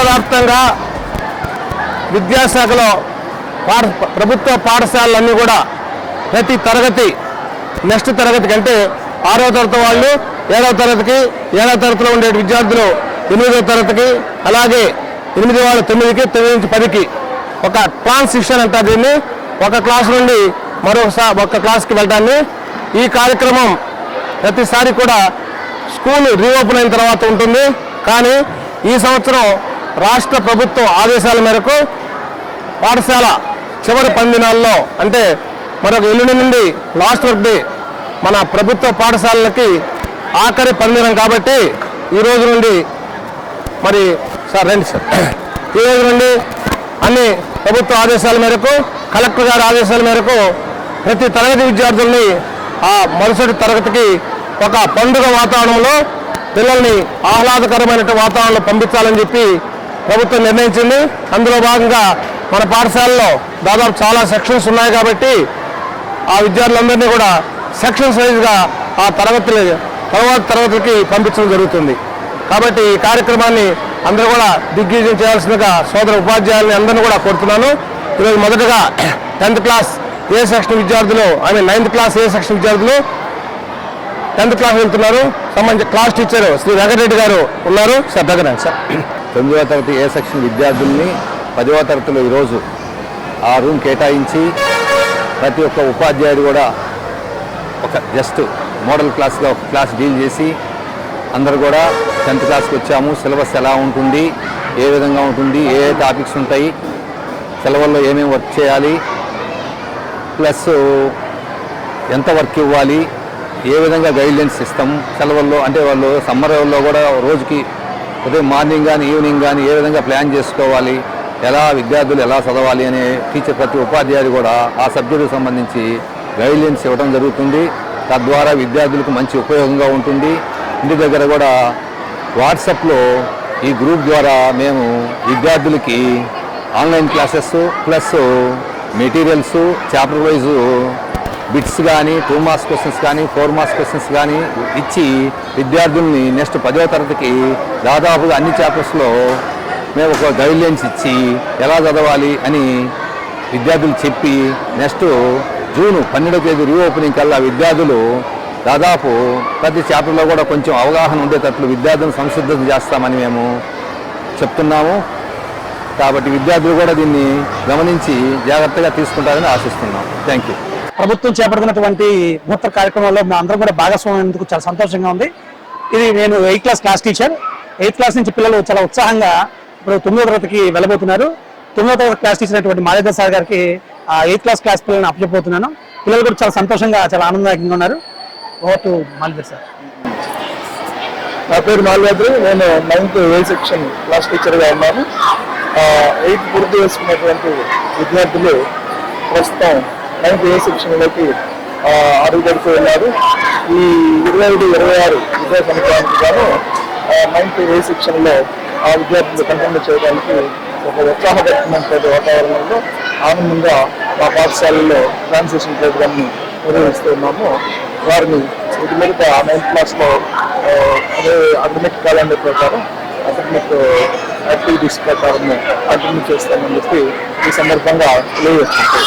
రాష్ట్ర వ్యాప్తంగా విద్యాశాఖలో ప్రభుత్వ పాఠశాలలన్నీ కూడా ప్రతి తరగతి నెక్స్ట్ తరగతి కంటే 6వ తరగతి వాళ్ళు 7వ తరగతికి 7వ తరగతిలో ఉండే విద్యార్థులు 8వ తరగతికి అలాగే 8 వాళ్ళు 9కి 9 నుంచి 10కి ఒక ట్రాన్సిషన్ అంటారు దీన్ని ఒక క్లాస్ నుండి ఒక క్లాస్కి వెళ్ళడాన్ని ఈ కార్యక్రమం ప్రతిసారి కూడా స్కూల్ రీఓపెన్ అయిన తర్వాత ఉంటుంది. కానీ ఈ సంవత్సరం రాష్ట్ర ప్రభుత్వం ఆదేశాల మేరకు పాఠశాల చివరి 10 దినాల్లో అంటే మరొక ఎల్లుండి నుండి లాస్ట్ వర్క్ డే మన ప్రభుత్వ పాఠశాలలకి ఆఖరి 10 దినం కాబట్టి ఈ రోజు నుండి మరి సార్ రండి సార్ ఈ రోజు నుండి అన్ని ప్రభుత్వ ఆదేశాల మేరకు కలెక్టర్ గారి ఆదేశాల మేరకు ప్రతి తరగతి విద్యార్థుల్ని ఆ మరుసటి తరగతికి ఒక పండుగ వాతావరణంలో పిల్లల్ని ఆహ్లాదకరమైన వాతావరణంలో పంపించాలని చెప్పి ప్రభుత్వం నిర్ణయించింది. అందులో భాగంగా మన పాఠశాలలో దాదాపు చాలా సెక్షన్స్ ఉన్నాయి కాబట్టి ఆ విద్యార్థులందరినీ కూడా సెక్షన్స్ వైజ్గా ఆ తరగతులకి పంపించడం జరుగుతుంది. కాబట్టి ఈ కార్యక్రమాన్ని అందరూ కూడా దిగ్విజయం చేయాల్సిందిగా సోదర ఉపాధ్యాయులని అందరినీ కూడా కోరుతున్నాను. ఈరోజు మొదటగా 10th క్లాస్ ఏ సెక్షన్ విద్యార్థులు 9th క్లాస్ ఏ సెక్షన్ విద్యార్థులు 10th క్లాస్ వెళ్తున్నారు. సంబంధించిన క్లాస్ టీచర్ శ్రీ వెంకటరెడ్డి గారు ఉన్నారు. Sir దగ్గరండి sir. 9వ తరగతి ఏ సెక్షన్ విద్యార్థుల్ని 10వ తరగతిలో ఈరోజు ఆ రూమ్ కేటాయించి ప్రతి ఒక్క ఉపాధ్యాయుడు కూడా ఒక జస్ట్ మోడల్ క్లాస్గా ఒక క్లాస్ డీల్ చేసి అందరూ కూడా 10th క్లాస్కి వచ్చాము, సిలబస్ ఎలా ఉంటుంది, ఏ విధంగా ఉంటుంది, ఏ టాపిక్స్ ఉంటాయి, సెలవుల్లో ఏమేమి వర్క్ చేయాలి, ప్లస్ ఎంత వర్క్ ఇవ్వాలి, ఏ విధంగా గైడ్లైన్స్ ఇస్తాం సెలవుల్లో అంటే వాళ్ళు సమ్మర్లో కూడా రోజుకి ఉదయం మార్నింగ్ కానీ ఈవినింగ్ కానీ ఏ విధంగా ప్లాన్ చేసుకోవాలి, ఎలా విద్యార్థులు ఎలా చదవాలి అనే టీచర్ ప్రతి ఉపాధ్యాయుడు కూడా ఆ సబ్జెక్టుకు సంబంధించి గైడ్లైన్స్ ఇవ్వడం జరుగుతుంది. తద్వారా విద్యార్థులకు మంచి ఉపయోగంగా ఉంటుంది. ఇంటి దగ్గర కూడా వాట్సాప్లో ఈ గ్రూప్ ద్వారా మేము విద్యార్థులకి online classes plus materials chapter wise bits కానీ 2 మార్క్స్ క్వశ్చన్స్ కానీ 4 మార్క్స్ క్వశ్చన్స్ కానీ ఇచ్చి విద్యార్థుల్ని నెక్స్ట్ 10వ తరగతికి దాదాపుగా అన్ని చాప్టర్స్లో మేము ఒక గైడ్లైన్స్ ఇచ్చి ఎలా చదవాలి అని విద్యార్థులు చెప్పి నెక్స్ట్ జూన్ 12వ తేదీ రీఓపెనింగ్ కల్లా విద్యార్థులు దాదాపు ప్రతి చాప్టర్లో కూడా కొంచెం అవగాహన ఉండేటట్లు విద్యార్థులను సంసిద్ధత చేస్తామని మేము చెప్తున్నాము. కాబట్టి విద్యార్థులు కూడా దీన్ని గమనించి జాగ్రత్తగా తీసుకుంటారని ఆశిస్తున్నాం. Thank you. ప్రభుత్వం చేపడుతున్నటువంటి నూతన కార్యక్రమంలో మేము అందరం కూడా భాగస్వామ్యం చాలా సంతోషంగా ఉంది. ఇది నేను 8th class teacher. 8th class నుంచి పిల్లలు చాలా ఉత్సాహంగా ఇప్పుడు 9వ తరగతికి వెళ్ళబోతున్నారు. 9వ తరగతి క్లాస్ టీచర్ అయినటువంటి మాలేదర్ సార్ గారికి 8th క్లాస్ పిల్లల్ని అప్పచెప్పబోతున్నాను. పిల్లలు కూడా చాలా సంతోషంగా చాలా ఆనందదాయకంగా ఉన్నారు. ఓటు మాలేదర్ సార్. నా పేరు మాల్వేద్రి. నేను 9th ఏ సెక్షన్ క్లాస్ టీచర్గా ఉన్నాను. 8th పూర్తి చేసుకున్నటువంటి విద్యార్థులు ప్రస్తుతం 9th ఏ సెక్షన్లోకి అడుగుపెడుతూ ఉన్నారు. ఈ 25-26 విద్యా సంవత్సరానికి గాను 9th ఏ సెక్షన్లో ఆ విద్యార్థులు కంటిన్యూ చేయడానికి ఒక ఉత్సాహపరిచినటువంటి వాతావరణంలో ఆనందంగా మా పాఠశాలలో ట్రాన్సిషన్ ప్రోగ్రామ్ని నిర్వహిస్తున్నాము. వారిని ఇది మీద 9th క్లాస్లో అదే అకాడమిక్ క్యాలెండర్ ప్రకారం అకాడమిక్ యాక్టివిటీస్ ప్రకారం కంటిన్యూ చేస్తామని చెప్పి ఈ సందర్భంగా తెలియజేస్తున్నాం.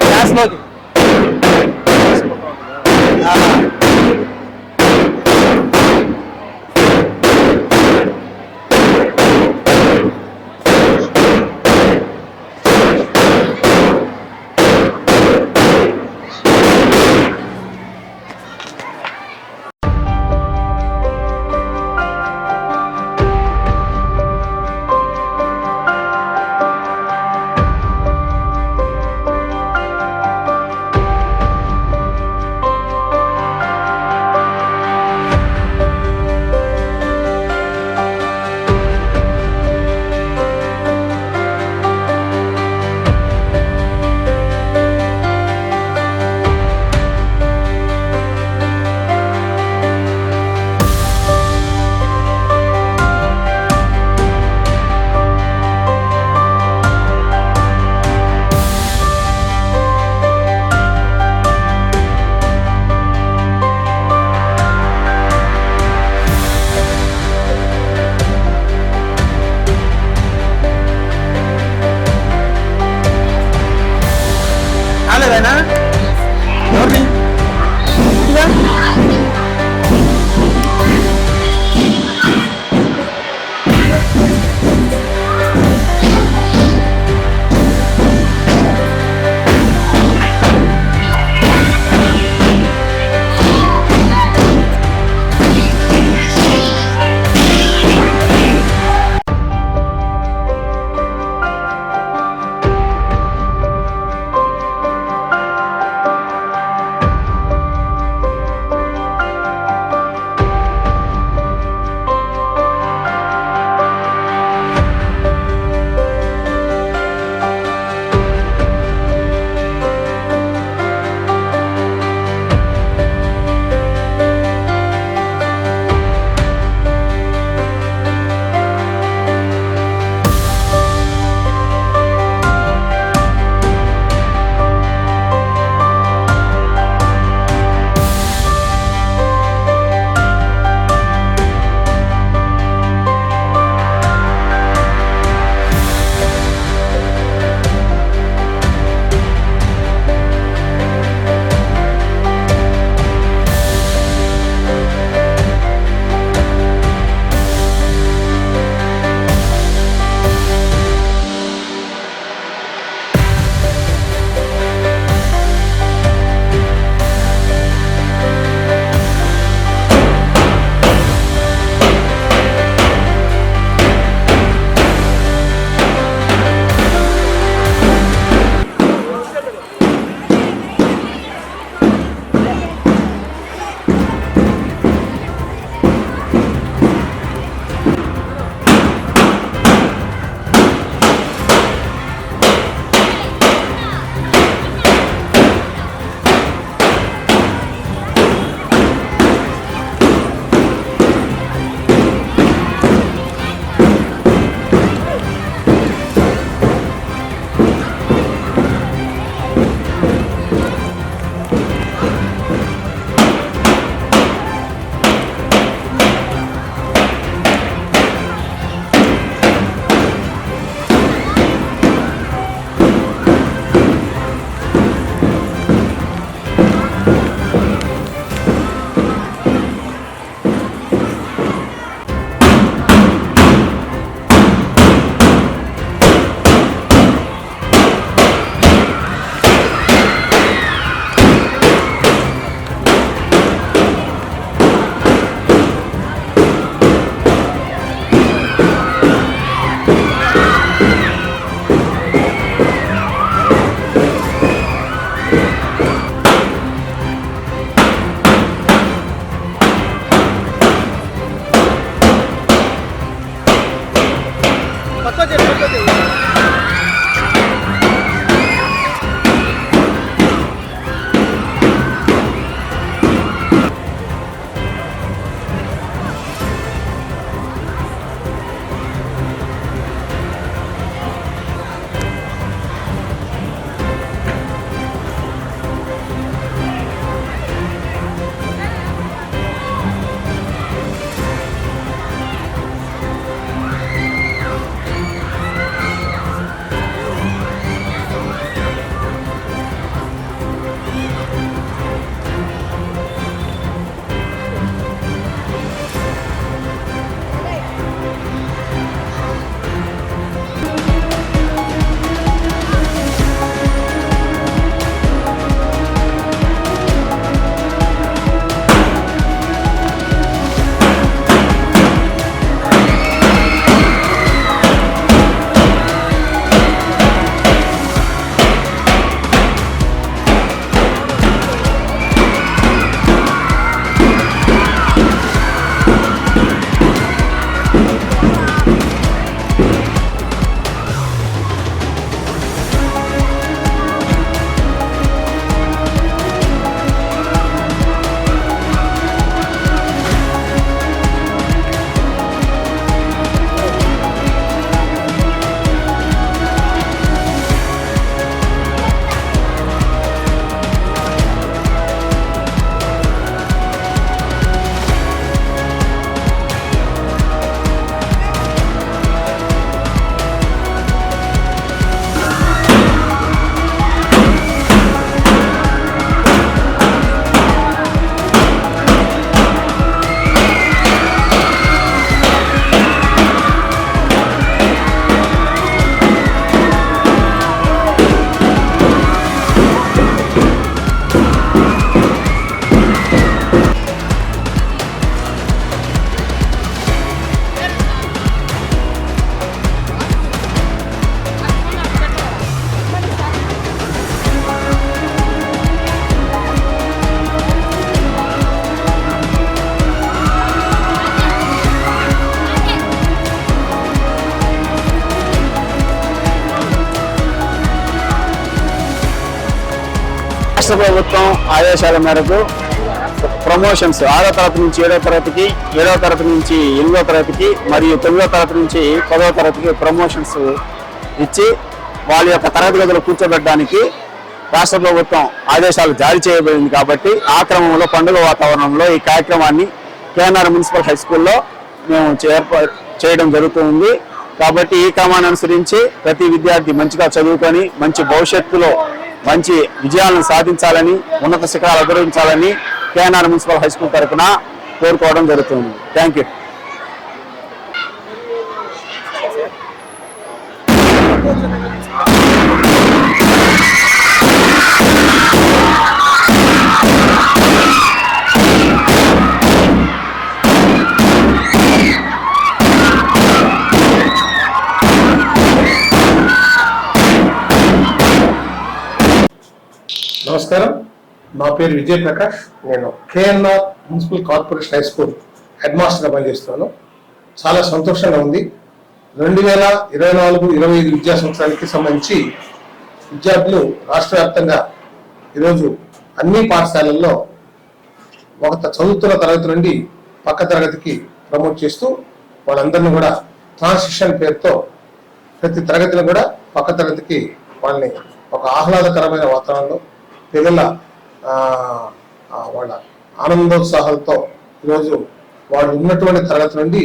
క్లాస్లోకి రాష్ట్ర ప్రభుత్వం ఆదేశాల మేరకు ప్రమోషన్స్ 6వ తరగతి నుంచి 7వ తరగతికి, 7వ తరగతి నుంచి 8వ తరగతికి మరియు 9వ తరగతి నుంచి 10వ తరగతికి ప్రమోషన్స్ ఇచ్చి వాళ్ళ యొక్క తరగతి గదులు కూర్చోబెట్టడానికి రాష్ట్ర ప్రభుత్వం ఆదేశాలు జారీ చేయబడింది. కాబట్టి ఆ క్రమంలో పండుగ వాతావరణంలో ఈ కార్యక్రమాన్ని కేఎన్ఆర్ మున్సిపల్ హై స్కూల్లో మేము ఏర్పాటు చేయడం జరుగుతుంది. కాబట్టి ఈ క్రమాన్ని అనుసరించి ప్రతి విద్యార్థి మంచిగా చదువుకొని మంచి భవిష్యత్తులో మంచి విజయాలను సాధించాలని, ఉన్నత శిఖరాలు అధిరోహించాలని కేఎన్ఆర్ మున్సిపల్ హై స్కూల్ తరఫున కోరుకోవడం జరుగుతుంది. Thank you. నమస్కారం, నా పేరు విజయ్ ప్రకాష్. నేను KNR municipal corporation high school head మాస్టర్గా పనిచేస్తున్నాను. చాలా సంతోషంగా ఉంది. 2024-25 విద్యా సంవత్సరానికి సంబంధించి విద్యార్థులు రాష్ట్ర వ్యాప్తంగా ఈరోజు అన్ని పాఠశాలల్లో ఒక చదువుతున్న తరగతి నుండి పక్క తరగతికి ప్రమోట్ చేస్తూ వాళ్ళందరినీ కూడా ట్రాన్సిషన్ పేరుతో ప్రతి తరగతిని కూడా పక్క తరగతికి వాళ్ళని ఒక ఆహ్లాదకరమైన వాతావరణంలో పిల్లల వాళ్ళ ఆనందోత్సాహాలతో ఈరోజు వాళ్ళు ఉన్నటువంటి తరగతి నుండి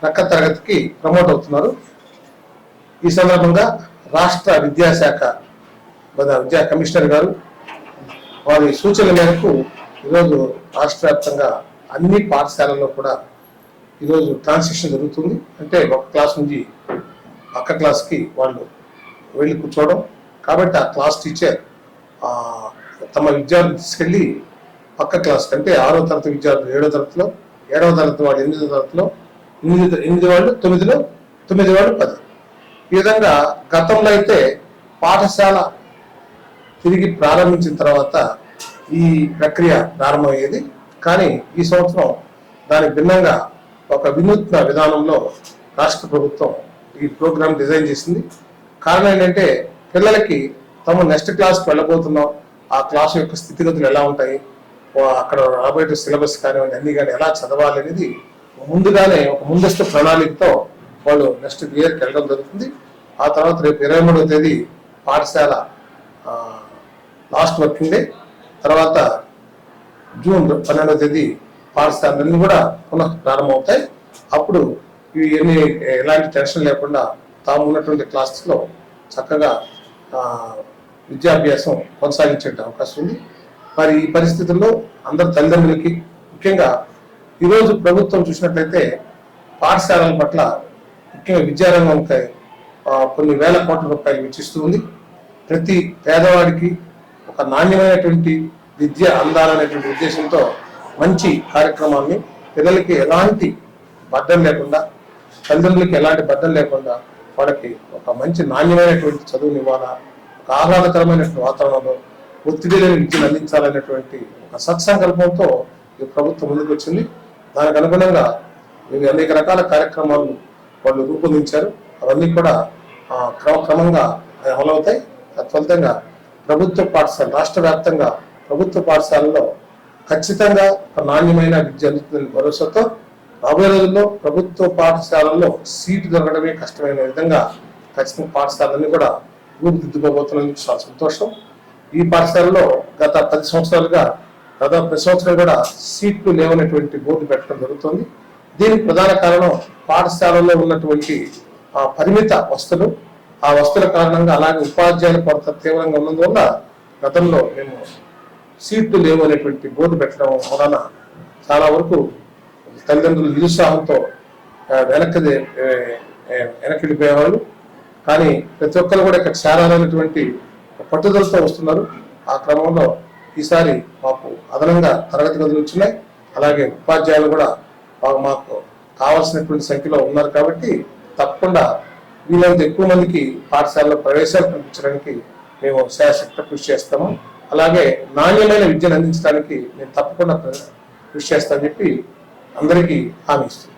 ప్రక్క తరగతికి ప్రమోట్ అవుతున్నారు. ఈ సందర్భంగా రాష్ట్ర విద్యాశాఖ విద్యా కమిషనర్ గారు వారి సూచనల మేరకు ఈరోజు రాష్ట్ర వ్యాప్తంగా అన్ని పాఠశాలల్లో కూడా ఈరోజు ట్రాన్సిషన్ జరుగుతుంది. అంటే ఒక క్లాస్ నుంచి పక్క క్లాస్కి వాళ్ళు వెళ్ళి కూర్చోవడం. కాబట్టి ఆ క్లాస్ టీచర్ తమ విద్యార్థులు తీసుకెళ్ళి పక్క క్లాస్ కంటే 6వ తరగతి విద్యార్థులు 7వ తరగతిలో, 7వ తరగతి వాళ్ళు 8వ తరగతిలో, 8 వాళ్ళు 9లో, 9 వాళ్ళు 10. ఈ విధంగా గతంలో అయితే పాఠశాల తిరిగి ప్రారంభించిన తర్వాత ఈ ప్రక్రియ ప్రారంభమయ్యేది. కానీ ఈ సంవత్సరం దానికి భిన్నంగా ఒక వినూత్న విధానంలో రాష్ట్ర ప్రభుత్వం ఈ ప్రోగ్రామ్ డిజైన్ చేసింది. కారణం ఏంటంటే పిల్లలకి తాము నెక్స్ట్ క్లాస్కి వెళ్ళబోతున్నాం, ఆ క్లాస్ యొక్క స్థితిగతులు ఎలా ఉంటాయి, అక్కడ రాబోయే సిలబస్ కానివ్వండి అన్ని కానీ ఎలా చదవాలి అనేది ముందుగానే ఒక ముందస్తు ప్రణాళికతో వాళ్ళు నెక్స్ట్ ఇయర్కి వెళ్ళడం జరుగుతుంది. ఆ తర్వాత రేపు 23వ తేదీ పాఠశాల లాస్ట్ వర్కింగ్ డే, తర్వాత జూన్ 12వ తేదీ పాఠశాలన్నీ కూడా పునః ప్రారంభమవుతాయి. అప్పుడు ఇవన్నీ ఎలాంటి టెన్షన్ లేకుండా తాము ఉన్నటువంటి క్లాసెస్లో చక్కగా విద్యాభ్యాసం కొనసాగించే అవకాశం ఉంది. మరి ఈ పరిస్థితుల్లో అందరు తల్లిదండ్రులకి, ముఖ్యంగా ఈరోజు ప్రభుత్వం చూసినట్లయితే పాఠశాలల పట్ల ముఖ్యంగా విద్యారంగంపై కొన్ని వేల కోట్ల రూపాయలు వెచ్చిస్తూ ఉంది. ప్రతి పేదవాడికి ఒక నాణ్యమైనటువంటి విద్య అందాలనేటువంటి ఉద్దేశంతో మంచి కార్యక్రమాన్ని పిల్లలకి ఎలాంటి బద్దం లేకుండా, తల్లిదండ్రులకి ఎలాంటి బద్దం లేకుండా వాళ్ళకి ఒక మంచి నాణ్యమైనటువంటి చదువునివ్వాలా, ఒక ఆహ్లాదకరమైనటువంటి వాతావరణంలో ఒత్తిడి లేని విద్యను అందించాలనేటువంటి ఒక సత్సంకల్పంతో ఈ ప్రభుత్వం ముందుకు వచ్చింది. దానికి అనుగుణంగా అనేక రకాల కార్యక్రమాలు వాళ్ళు రూపొందించారు. అవన్నీ కూడా క్రమక్రమంగా అమలవుతాయి. తత్ఫలితంగా ప్రభుత్వ పాఠశాల రాష్ట్ర వ్యాప్తంగా ప్రభుత్వ పాఠశాలలో ఖచ్చితంగా ఒక నాణ్యమైన విద్య అందుతుందని భరోసాతో రాబోయే రోజుల్లో ప్రభుత్వ పాఠశాలల్లో సీటు దొరకడమే కష్టమైన విధంగా ఖచ్చితంగా పాఠశాలన్నీ కూడా రూపుదిద్దుకోబోతున్నందుకు చాలా సంతోషం. ఈ పాఠశాలలో గత 10 సంవత్సరాలుగా దాదాపు ప్రతి సంవత్సరం కూడా సీట్లు లేవనేటువంటి బోర్డు పెట్టడం జరుగుతుంది. దీనికి ప్రధాన కారణం పాఠశాలలో ఉన్నటువంటి పరిమిత వస్తువులు, ఆ వస్తువుల కారణంగా అలాగే ఉపాధ్యాయుల కొరత తీవ్రంగా ఉన్నందువల్ల గతంలో మేము సీట్లు లేవు అనేటువంటి బోర్డు పెట్టడం వలన చాలా వరకు తల్లిదండ్రులు నిరుత్సాహంతో వెనక్కి వెళ్ళిపోయేవాళ్ళు. కానీ ప్రతి ఒక్కరు కూడా ఇక్కడ చేరాలనేటువంటి పట్టుదలతో వస్తున్నారు. ఆ క్రమంలో ఈసారి మాకు అదనంగా తరగతి గదులు వచ్చినాయి. అలాగే ఉపాధ్యాయులు కూడా మాకు కావాల్సినటువంటి సంఖ్యలో ఉన్నారు. కాబట్టి తప్పకుండా వీలైనంత ఎక్కువ మందికి పాఠశాలలో ప్రవేశాలు కల్పించడానికి మేము శాయశక్తిగా కృషి చేస్తాము. అలాగే నాణ్యమైన విద్యను అందించడానికి మేము తప్పకుండా కృషి చేస్తామని చెప్పి అందరికీ హామీ ఇస్తున్నాం.